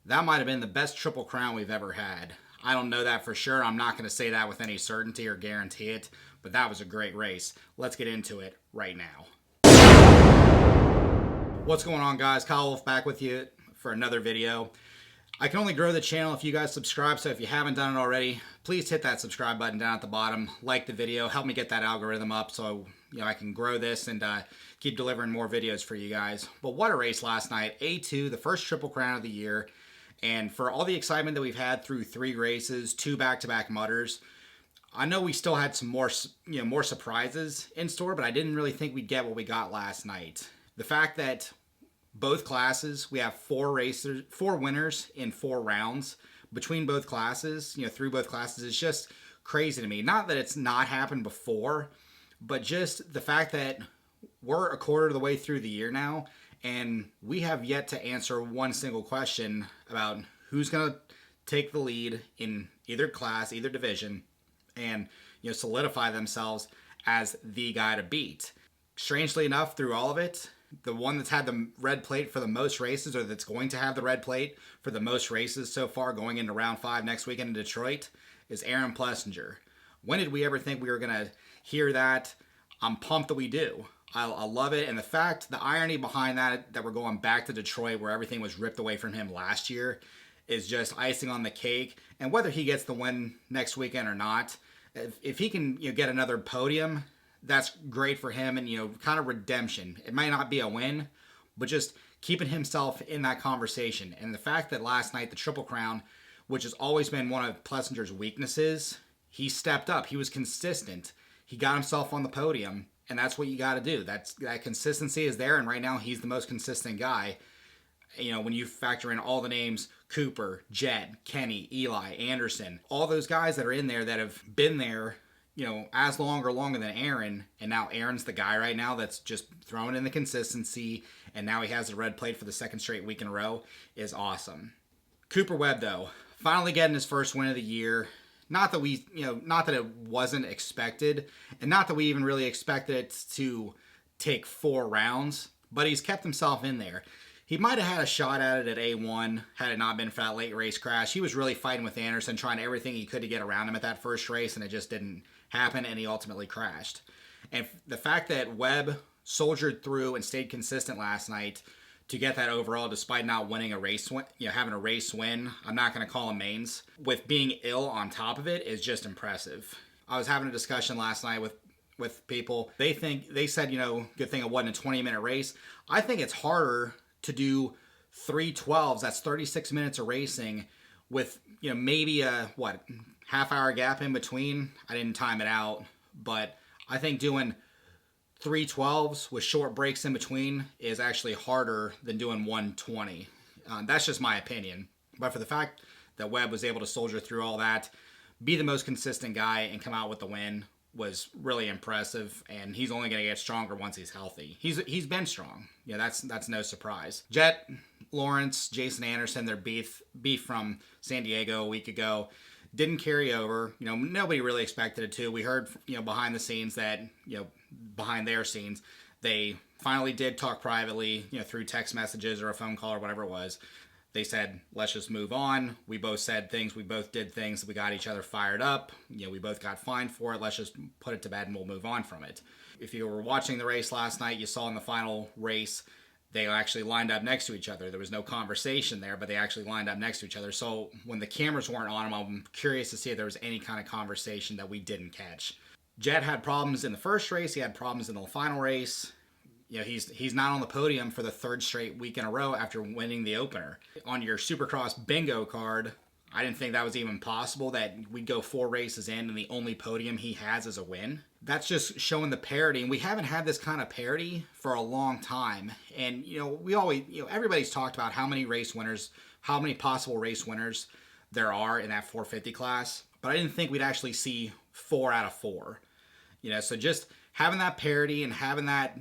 That might have been the best Triple Crown we've ever had. I don't know that for sure. I'm not going to say that with any certainty or guarantee it, but that was a great race. Let's get into it right now. What's going on, guys? Kyle Wolfe back with you for another video. I can only grow the channel if you guys subscribe, so if you haven't done it already, please hit that subscribe button down at the bottom. Like the video, help me get that algorithm up so I can grow this and keep delivering more videos for you guys. But what a race last night. A2, the first Triple Crown of the year. And for all the excitement that we've had through 3 races, 2 back-to-back mutters, I know we still had some more, more surprises in store, but I didn't really think we'd get what we got last night. The fact that both classes, we have 4 winners in 4 rounds between both classes, through both classes, is just crazy to me. Not that it's not happened before, but just the fact that we're a quarter of the way through the year now, and we have yet to answer one single question about who's going to take the lead in either class, either division, and solidify themselves as the guy to beat. Strangely enough, through all of it, the one that's had the red plate for the most races, or that's going to have the red plate for the most races so far going into round 5 next weekend in Detroit, is Aaron Plessinger. When did we ever think we were going to hear that? I'm pumped that we do. I love it. And the irony behind that we're going back to Detroit where everything was ripped away from him last year, is just icing on the cake. And whether he gets the win next weekend or not, if he can get another podium, that's great for him, and kind of redemption. It might not be a win, but just keeping himself in that conversation. And the fact that last night the Triple Crown, which has always been one of Plessinger's weaknesses, he stepped up. He was consistent. He got himself on the podium, and that's what you got to do. That consistency is there, and right now he's the most consistent guy. When you factor in all the names, Cooper, Jed, Kenny, Eli, Anderson, all those guys that are in there that have been there as long or longer than Aaron, and now Aaron's the guy right now that's just throwing in the consistency, and now he has the red plate for the 2nd straight week in a row, is awesome. Cooper Webb, though, finally getting his first win of the year. Not that it wasn't expected, and not that we even really expected it to take 4 rounds, but he's kept himself in there. He might have had a shot at it at A1 had it not been for that late race crash. He was really fighting with Anderson, trying everything he could to get around him at that first race, and it just didn't happen, and he ultimately crashed. And the fact that Webb soldiered through and stayed consistent last night to get that overall, despite not winning a race, having a race win, I'm not going to call him mains, with being ill on top of it, is just impressive. I was having a discussion last night with people. They said, good thing it wasn't a 20-minute race. I think it's harder to do 3 12s, that's 36 minutes of racing, with maybe a half-hour gap in between. I didn't time it out, but I think doing 3 12s with short breaks in between is actually harder than doing 120. That's just my opinion. But for the fact that Webb was able to soldier through all that, be the most consistent guy, and come out with the win was really impressive, and he's only going to get stronger once he's healthy. He's been strong. That's no surprise. Jet, Lawrence, Jason Anderson, their beef from San Diego a week ago didn't carry over. Nobody really expected it to. We heard behind the scenes that behind their scenes, they finally did talk privately, through text messages or a phone call or whatever it was. They said, let's just move on. We both said things. We both did things. We got each other fired up. We both got fined for it. Let's just put it to bed and we'll move on from it. If you were watching the race last night, you saw in the final race, they actually lined up next to each other. There was no conversation there, but they actually lined up next to each other. So when the cameras weren't on them, I'm curious to see if there was any kind of conversation that we didn't catch. Jet had problems in the first race. He had problems in the final race. He's not on the podium for the 3rd straight week in a row after winning the opener. On your Supercross bingo card, I didn't think that was even possible, that we'd go 4 races in and the only podium he has is a win. That's just showing the parity, and we haven't had this kind of parity for a long time. And we always, everybody's talked about how many possible race winners there are in that 450 class, but I didn't think we'd actually see 4 out of 4. So just having that parity and having that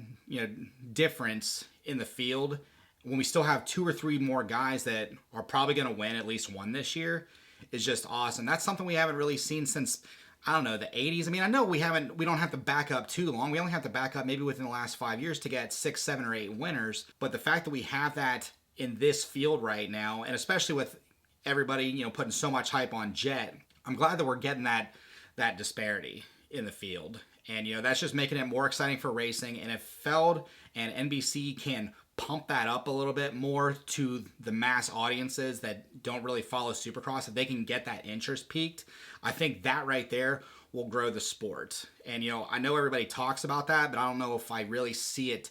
difference in the field, when we still have 2 or 3 more guys that are probably going to win at least one this year, is just awesome. That's something we haven't really seen since, I don't know, the 80s. I mean, I know we don't have to back up too long. We only have to back up maybe within the last 5 years to get 6, 7, or 8 winners. But the fact that we have that in this field right now, and especially with everybody, putting so much hype on Jet, I'm glad that we're getting that disparity in the field. And, that's just making it more exciting for racing. And if Feld and NBC can pump that up a little bit more to the mass audiences that don't really follow Supercross, if they can get that interest peaked, I think that right there will grow the sport. And, I know everybody talks about that, but I don't know if I really see it,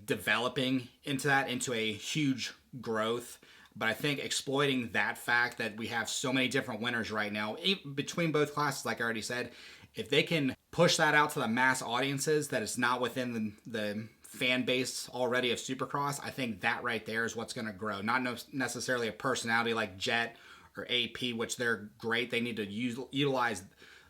developing into a huge growth. But I think exploiting that fact that we have so many different winners right now between both classes, like I already said, if they can push that out to the mass audiences that it's not within the fan base already of Supercross, I think that right there is what's going to grow. Not necessarily a personality like Jet or AP, which they're great. They need to utilize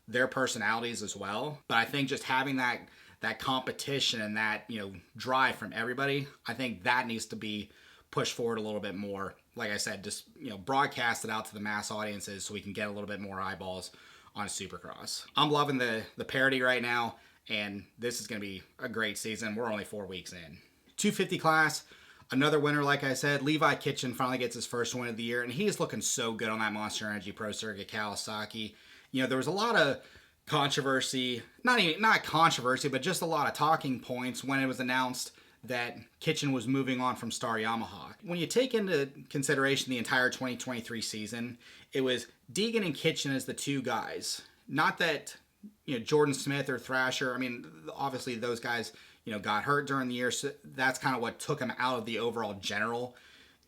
their personalities as well. But I think just having that competition and that, drive from everybody, I think that needs to be pushed forward a little bit more. Like I said, just, broadcast it out to the mass audiences so we can get a little bit more eyeballs on Supercross. I'm loving the parity right now, and this is going to be a great season. We're only 4 weeks in. 250 class, another winner, like I said. Levi Kitchen finally gets his first win of the year, and he's looking so good on that Monster Energy Pro Circuit Kawasaki. There was a lot of controversy, not controversy, but just a lot of talking points when it was announced that Kitchen was moving on from Star Yamaha. When you take into consideration the entire 2023 season, it was Deegan and Kitchen as the two guys. Not that, Jordan Smith or Thrasher, obviously those guys, got hurt during the year, so that's kind of what took them out of the overall general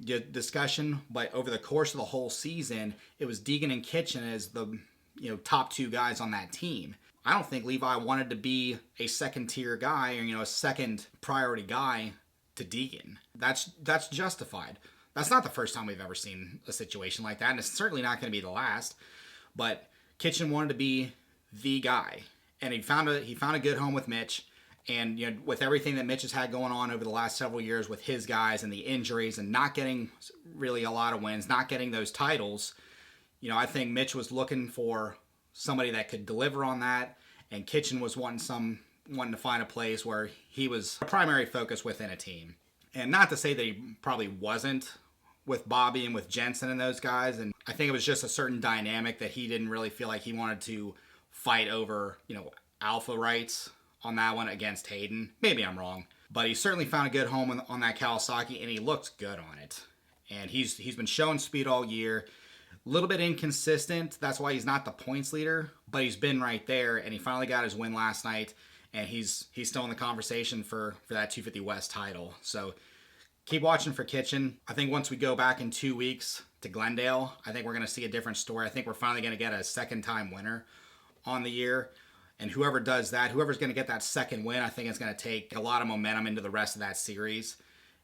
discussion. But over the course of the whole season, it was Deegan and Kitchen as the, top two guys on that team. I don't think Levi wanted to be a second tier guy or, a second priority guy to Deegan. That's justified. That's not the first time we've ever seen a situation like that, and it's certainly not going to be the last. But Kitchen wanted to be the guy, and he found a good home with Mitch. And, with everything that Mitch has had going on over the last several years with his guys and the injuries and not getting really a lot of wins, not getting those titles, I think Mitch was looking for somebody that could deliver on that, and Kitchen was wanting to find a place where he was a primary focus within a team. And not to say that he probably wasn't with Bobby and with Jensen and those guys, and I think it was just a certain dynamic that he didn't really feel like he wanted to fight over, alpha rights on that one against Hayden. Maybe I'm wrong, but he certainly found a good home on that Kawasaki, and he looked good on it. And he's been showing speed all year. A little bit inconsistent. That's why he's not the points leader, but he's been right there, and he finally got his win last night, and he's still in the conversation for that 250 West title. So keep watching for Kitchen. I think once we go back in 2 weeks to Glendale, I think we're going to see a different story. I think we're finally going to get a second-time winner on the year, and whoever does that, whoever's going to get that second win, I think it's going to take a lot of momentum into the rest of that series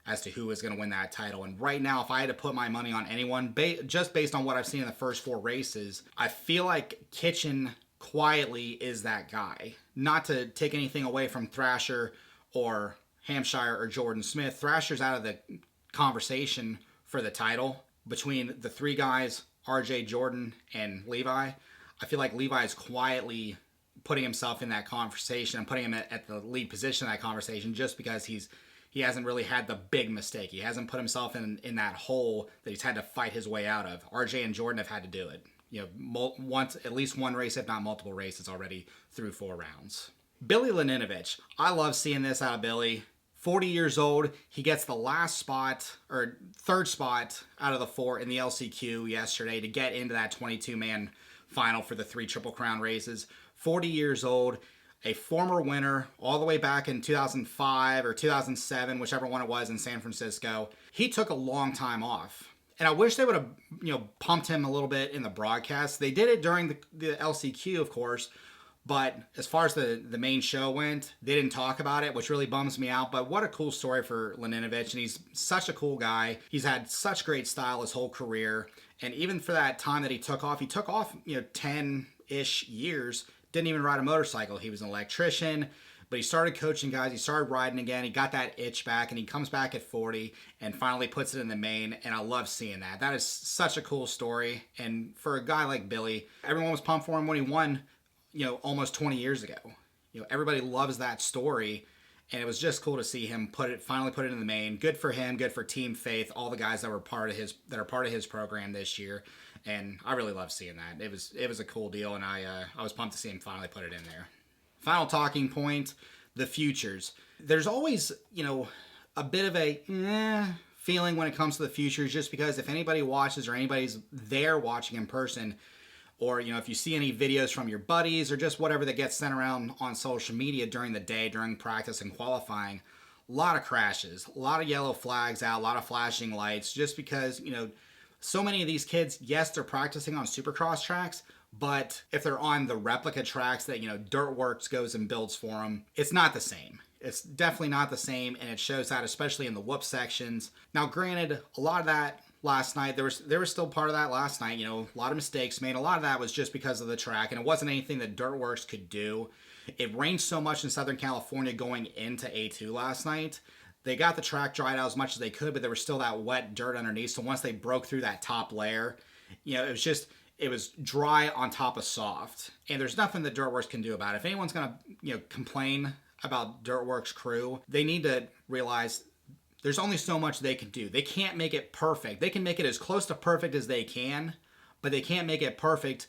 as to who is going to win that title. And right now, if I had to put my money on anyone, just based on what I've seen in the first 4 races, I feel like Kitchen quietly is that guy. Not to take anything away from Thrasher or Hampshire or Jordan Smith. Thrasher's out of the conversation for the title. Between the 3 guys, RJ, Jordan, and Levi, I feel like Levi is quietly putting himself in that conversation and putting him at the lead position in that conversation just because he hasn't really had the big mistake. He hasn't put himself in that hole that he's had to fight his way out of. RJ and Jordan have had to do it. At least one race, if not multiple races already through 4 rounds. Billy Laninovich. I love seeing this out of Billy. 40 years old. He gets the last spot, or third spot out of the 4 in the LCQ yesterday to get into that 22-man final for the 3 Triple Crown races. 40 years old. A former winner all the way back in 2005 or 2007, whichever one it was in San Francisco. He took a long time off. And I wish they would have, pumped him a little bit in the broadcast. They did it during the LCQ, of course. But as far as the main show went, they didn't talk about it, which really bums me out. But what a cool story for Laninovich. And he's such a cool guy. He's had such great style his whole career. And even for that time that he took off, 10-ish years. Didn't even ride a motorcycle. He was an electrician, but he started coaching guys. He started riding again. He got that itch back, and he comes back at 40 and finally puts it in the main, and I love seeing that. That is such a cool story, and for a guy like Billy, everyone was pumped for him when he won, almost 20 years ago. Everybody loves that story, And it was just cool to see him finally put it in the main. Good for him. Good for Team Faith. All the guys that are part of his program this year, and I really love seeing that. It was a cool deal, and I was pumped to see him finally put it in there. Final talking point: the futures. There's always a bit of a feeling when it comes to the futures, just because if anybody watches or anybody's there watching in person, or if you see any videos from your buddies or just whatever that gets sent around on social media during the day, during practice and qualifying, a lot of crashes, a lot of yellow flags out, a lot of flashing lights, just because, so many of these kids, yes, they're practicing on Supercross tracks, but if they're on the replica tracks that, Dirtworks goes and builds for them, it's not the same. It's definitely not the same, and it shows that, especially in the whoop sections. Now, granted, a lot of that last night, there was still part of that last night, a lot of mistakes made. A lot of that was just because of the track, and it wasn't anything that Dirtworks could do. It rained so much in Southern California going into A2 last night. They got the track dried out as much as they could, but there was still that wet dirt underneath. So once they broke through that top layer, it was dry on top of soft. And there's nothing that Dirtworks can do about it. If anyone's going to, complain about Dirtworks crew, they need to realize there's only so much they can do. They can't make it perfect. They can make it as close to perfect as they can, but they can't make it perfect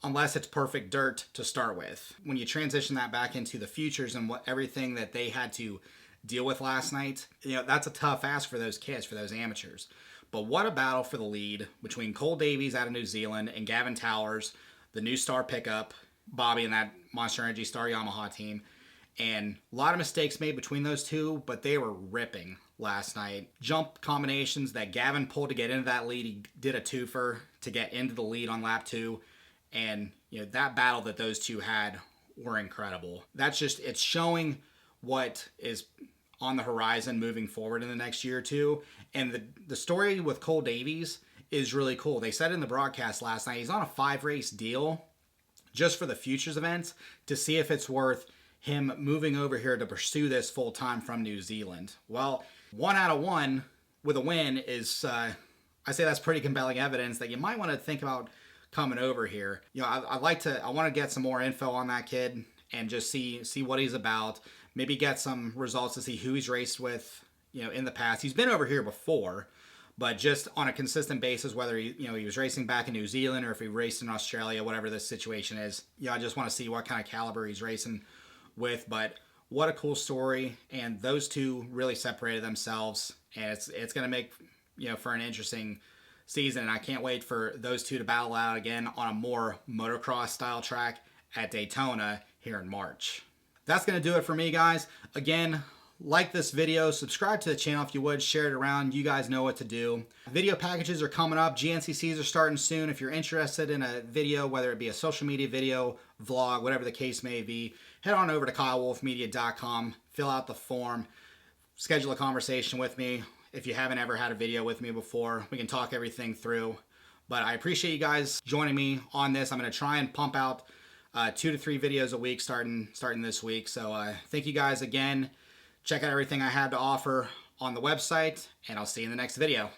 unless it's perfect dirt to start with. When you transition that back into the futures and everything that they had to deal with last night, that's a tough ask for those kids, for those amateurs. But what a battle for the lead between Cole Davies out of New Zealand and Gavin Towers, the new star pickup, Bobby and that Monster Energy Star Yamaha team. And a lot of mistakes made between those two, but they were ripping last night. Jump combinations that Gavin pulled to get into that lead. He did a twofer to get into the lead on lap 2. And, that battle that those two had were incredible. It's showing what is on the horizon moving forward in the next year or two. And the story with Cole Davies is really cool. They said in the broadcast last night, he's on a 5-race deal just for the futures events to see if it's worth him moving over here to pursue this full time from New Zealand. Well, 1 out of 1 with a win is, I say that's pretty compelling evidence that you might want to think about coming over here. I want to get some more info on that kid and just see what he's about. Maybe get some results to see who he's raced with, in the past. He's been over here before, but just on a consistent basis, whether he was racing back in New Zealand or if he raced in Australia, whatever the situation is. I just want to see what kind of caliber he's racing with. But what a cool story, and those two really separated themselves, and it's going to make for an interesting season, and I can't wait for those two to battle out again on a more motocross style track at Daytona here in March. That's going to do it for me, guys. Again, like this video, subscribe to the channel if you would, share it around. You guys know what to do. Video packages are coming up. GNCCs are starting soon. If you're interested in a video, whether it be a social media video, vlog, whatever the case may be, head on over to KWolfeMedia.com, fill out the form, schedule a conversation with me. If you haven't ever had a video with me before, we can talk everything through. But I appreciate you guys joining me on this. I'm going to try and pump out 2 to 3 videos a week starting this week. So thank you guys again. Check out everything I had to offer on the website, and I'll see you in the next video.